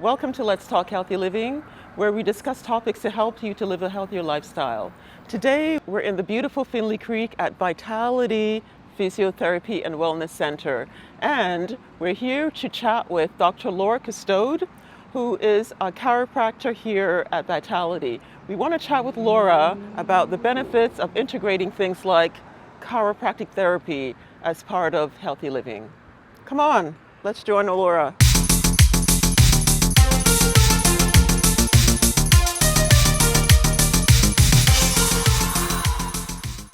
Welcome to Let's Talk Healthy Living, where we discuss topics to help you to live a healthier lifestyle. Today, we're in the beautiful Findlay Creek at Vitality Physiotherapy and Wellness Center. And we're here to chat with Dr. Laur, who is a chiropractor here at Vitality. We want to chat with Laura about the benefits of integrating things like chiropractic therapy as part of healthy living. Come on, let's join Laura.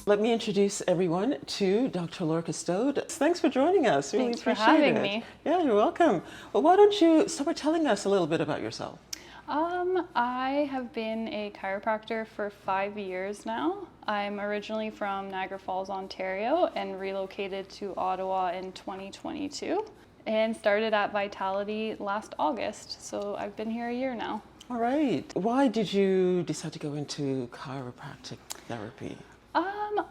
Let me introduce everyone to Dr. Laur. Thanks for joining us. Really Thanks for appreciate having it. me. Yeah, you're welcome. Well, why don't you start by telling us a little bit about yourself? I have been a chiropractor for 5 years now. I'm originally from Niagara Falls, Ontario, and relocated to Ottawa in 2022 and started at Vitality last August. So I've been here a year now. All right. Why did you decide to go into chiropractic therapy?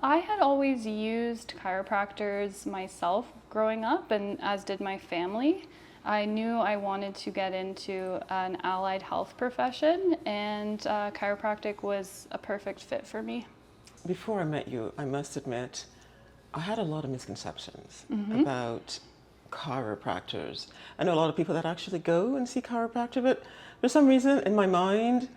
I had always used chiropractors myself growing up, and as did my family. I knew I wanted to get into an allied health profession, and chiropractic was a perfect fit for me. Before I met you, I must admit, I had a lot of misconceptions about chiropractors. I know a lot of people that actually go and see chiropractor, but for some reason in my mind,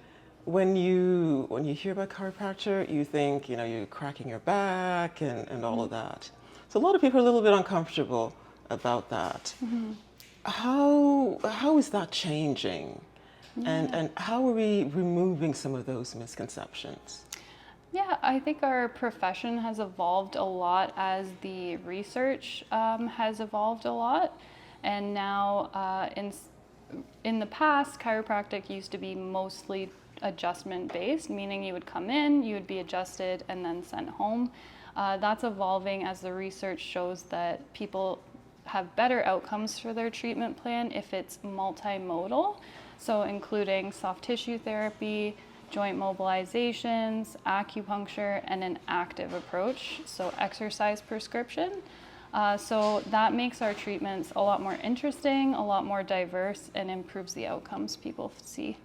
when you hear about chiropractor, you think, you're cracking your back and all of that. So a lot of people are a little bit uncomfortable about that. How is that changing? And how are we removing some of those misconceptions? Yeah, I think our profession has evolved a lot as the research has evolved a lot. And now in the past, chiropractic used to be mostly adjustment based, meaning you would come in, you would be adjusted and then sent home. That's evolving as the research shows that people have better outcomes for their treatment plan if it's multimodal, so including soft tissue therapy, joint mobilizations, acupuncture, and an active approach, so exercise prescription. So that makes our treatments a lot more interesting, a lot more diverse, and improves the outcomes people see.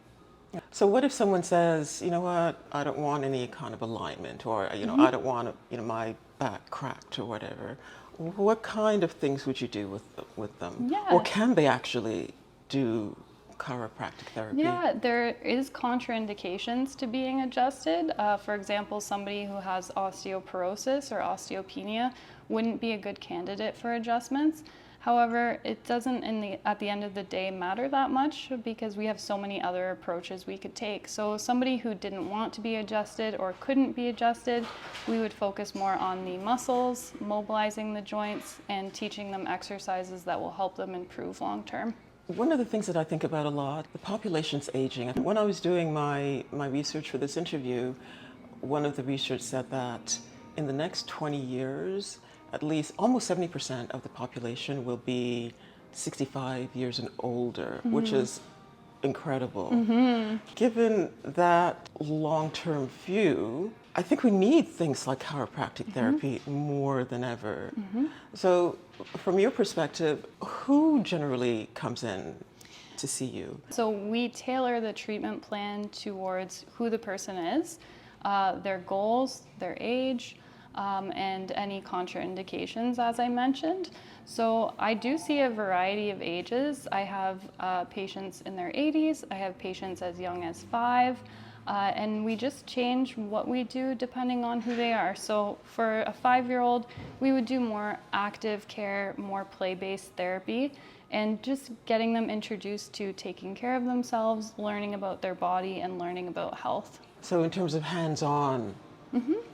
So what if someone says, you know what, I don't want any kind of alignment, or I don't want my back cracked or whatever. What kind of things would you do with them? Yeah. Or can they actually do chiropractic therapy? Yeah, there is contraindications to being adjusted. For example, somebody who has osteoporosis or osteopenia wouldn't be a good candidate for adjustments. However, it doesn't at the end of the day matter that much because we have so many other approaches we could take. So somebody who didn't want to be adjusted or couldn't be adjusted, we would focus more on the muscles, mobilizing the joints, and teaching them exercises that will help them improve long term. One of the things that I think about a lot, the population's aging. When I was doing my research for this interview, one of the research said that in the next 20 years, at least almost 70% of the population will be 65 years and older, which is incredible. Given that long-term view, I think we need things like chiropractic therapy more than ever. So from your perspective, who generally comes in to see you? So we tailor the treatment plan towards who the person is, their goals, their age, and any contraindications, as I mentioned. So I do see a variety of ages. I have patients in their 80s, I have patients as young as 5, and we just change what we do depending on who they are. So for a 5-year-old, we would do more active care, more play-based therapy, and just getting them introduced to taking care of themselves, learning about their body, and learning about health. So in terms of hands-on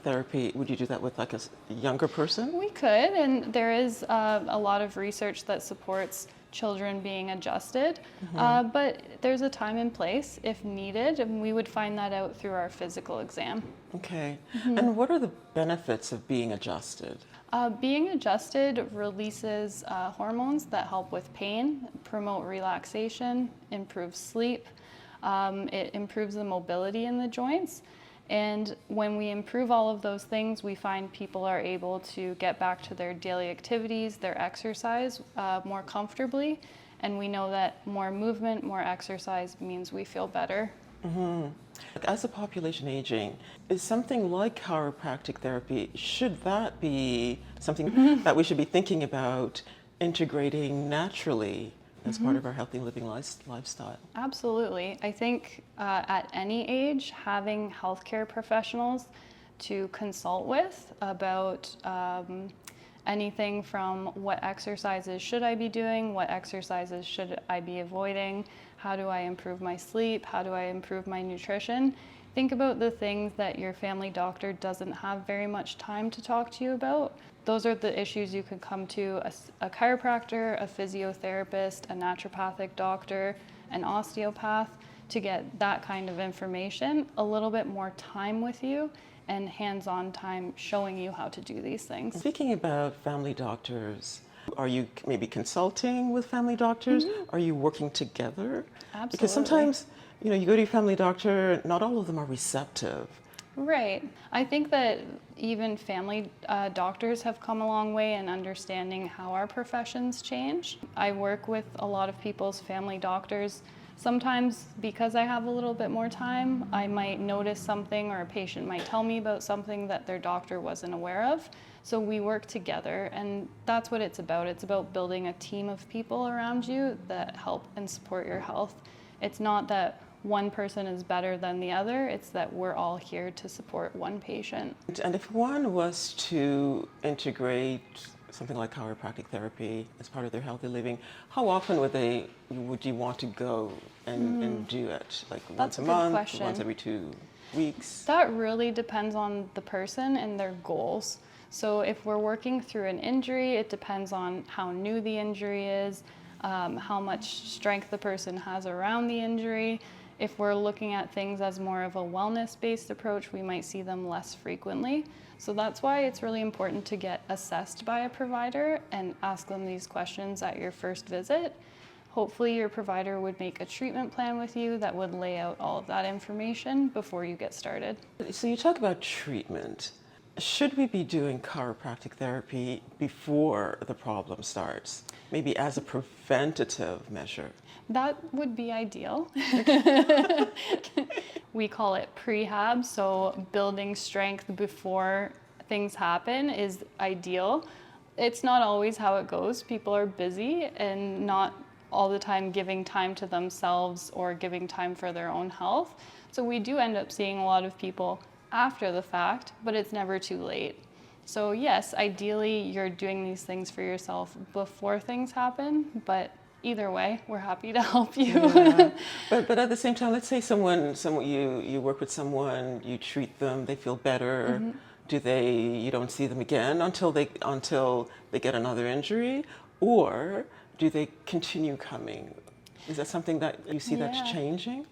therapy, would you do that with like a younger person? We could, and there is a lot of research that supports children being adjusted, but there's a time and place if needed, and we would find that out through our physical exam. Okay. And what are the benefits of being adjusted? Being adjusted releases hormones that help with pain, promote relaxation, improve sleep. It improves the mobility in the joints. And when we improve all of those things, we find people are able to get back to their daily activities, their exercise more comfortably, And we know that more movement, more exercise means we feel better. As the population aging, is something like chiropractic therapy, should that be something that we should be thinking about integrating naturally as part of our healthy living lifestyle? Absolutely. I think at any age, having healthcare professionals to consult with about anything from what exercises should I be doing, what exercises should I be avoiding, how do I improve my sleep, how do I improve my nutrition. Think about the things that your family doctor doesn't have very much time to talk to you about. Those are the issues you could come to a chiropractor, a physiotherapist, a naturopathic doctor, an osteopath to get that kind of information, a little bit more time with you, and hands-on time showing you how to do these things. Speaking about family doctors, are you maybe consulting with family doctors? Are you working together? Absolutely. Because sometimes, you know, you go to your family doctor, not all of them are receptive. Right. I think that even family doctors have come a long way in understanding how our professions change. I work with a lot of people's family doctors. Sometimes because I have a little bit more time, I might notice something or a patient might tell me about something that their doctor wasn't aware of. So we work together, and that's what it's about. It's about building a team of people around you that help and support your health. It's not that one person is better than the other, it's that we're all here to support one patient. And if one was to integrate something like chiropractic therapy as part of their healthy living, how often would you want to go and do it? Like once a month, question. Once every 2 weeks? That really depends on the person and their goals. So if we're working through an injury, it depends on how new the injury is, how much strength the person has around the injury. If we're looking at things as more of a wellness-based approach, we might see them less frequently. So that's why it's really important to get assessed by a provider and ask them these questions at your first visit. Hopefully your provider would make a treatment plan with you that would lay out all of that information before you get started. So you talk about treatment. Should we be doing chiropractic therapy before the problem starts? Maybe as a preventative measure? That would be ideal. We call it prehab, so building strength before things happen is ideal. It's not always how it goes. People are busy and not all the time giving time to themselves or giving time for their own health. So we do end up seeing a lot of people after the fact, but it's never too late. So yes, ideally you're doing these things for yourself before things happen, but either way, we're happy to help you. Yeah. But at the same time, let's say someone you work with someone, you treat them, they feel better. You don't see them again until they get another injury, or do they continue coming? Is that something that you see that's changing?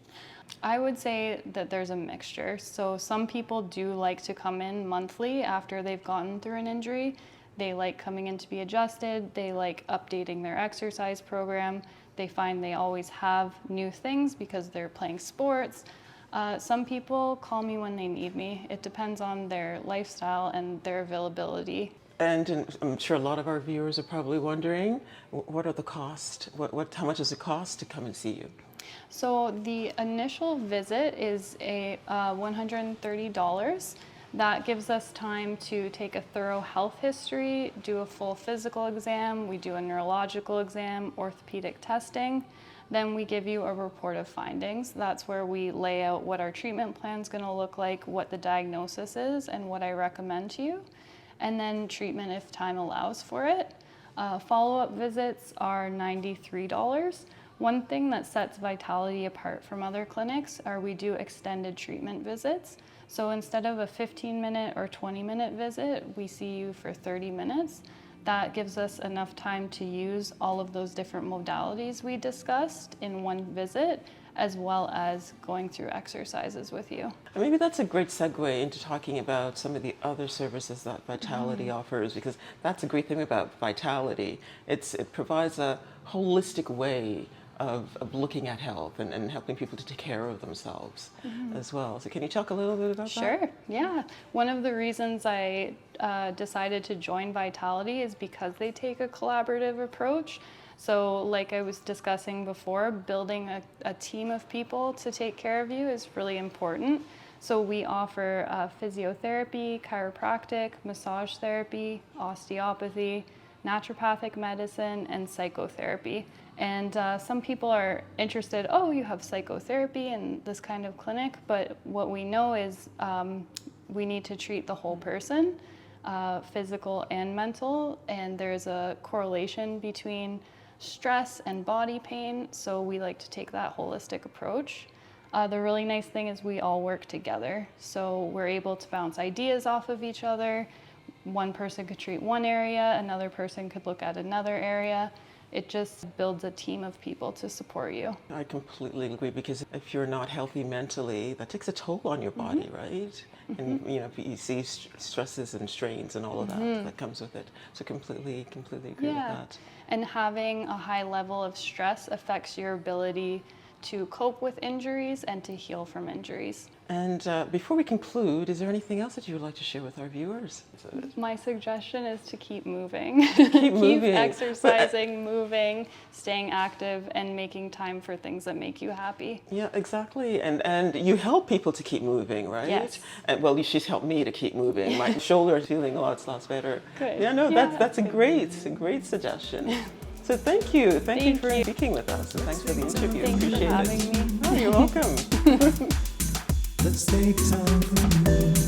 I would say that there's a mixture. So some people do like to come in monthly after they've gotten through an injury. They like coming in to be adjusted. They like updating their exercise program. They find they always have new things because they're playing sports. Some people call me when they need me. It depends on their lifestyle and their availability. And I'm sure a lot of our viewers are probably wondering, what are the costs? How much does it cost to come and see you? So the initial visit is $130. That gives us time to take a thorough health history, do a full physical exam, we do a neurological exam, orthopedic testing. Then we give you a report of findings. That's where we lay out what our treatment plan is going to look like, what the diagnosis is, and what I recommend to you. And then treatment if time allows for it. Follow-up visits are $93. One thing that sets Vitality apart from other clinics are we do extended treatment visits. So instead of a 15-minute or 20-minute visit, we see you for 30 minutes. That gives us enough time to use all of those different modalities we discussed in one visit, as well as going through exercises with you. And maybe that's a great segue into talking about some of the other services that Vitality offers, because that's a great thing about Vitality. It provides a holistic way of looking at health and helping people to take care of themselves as well. So can you talk a little bit about that? Sure, yeah. One of the reasons I decided to join Vitality is because they take a collaborative approach. So like I was discussing before, building a team of people to take care of you is really important. So we offer physiotherapy, chiropractic, massage therapy, osteopathy, naturopathic medicine, and psychotherapy. And some people are interested, oh, you have psychotherapy in this kind of clinic, but what we know is we need to treat the whole person, physical and mental, and there's a correlation between stress and body pain, so we like to take that holistic approach. The really nice thing is we all work together, so we're able to bounce ideas off of each other. One person could treat one area, another person could look at another area. It just builds a team of people to support you. I completely agree, because if you're not healthy mentally, that takes a toll on your body, right? And you see stresses and strains and all of that comes with it. So completely agree with that. And having a high level of stress affects your ability to cope with injuries and to heal from injuries. And before we conclude, is there anything else that you would like to share with our viewers? My suggestion is to keep moving. Keep moving. Exercising, moving, staying active, and making time for things that make you happy. Yeah, exactly. And you help people to keep moving, right? Yes. And well, she's helped me to keep moving. My shoulder is feeling lots better. Good. Yeah, no, that's a great suggestion. So thank you for speaking with us, and thanks for the interview. Thanks Appreciate for having me. Oh, you're welcome. Let's take time for a minute.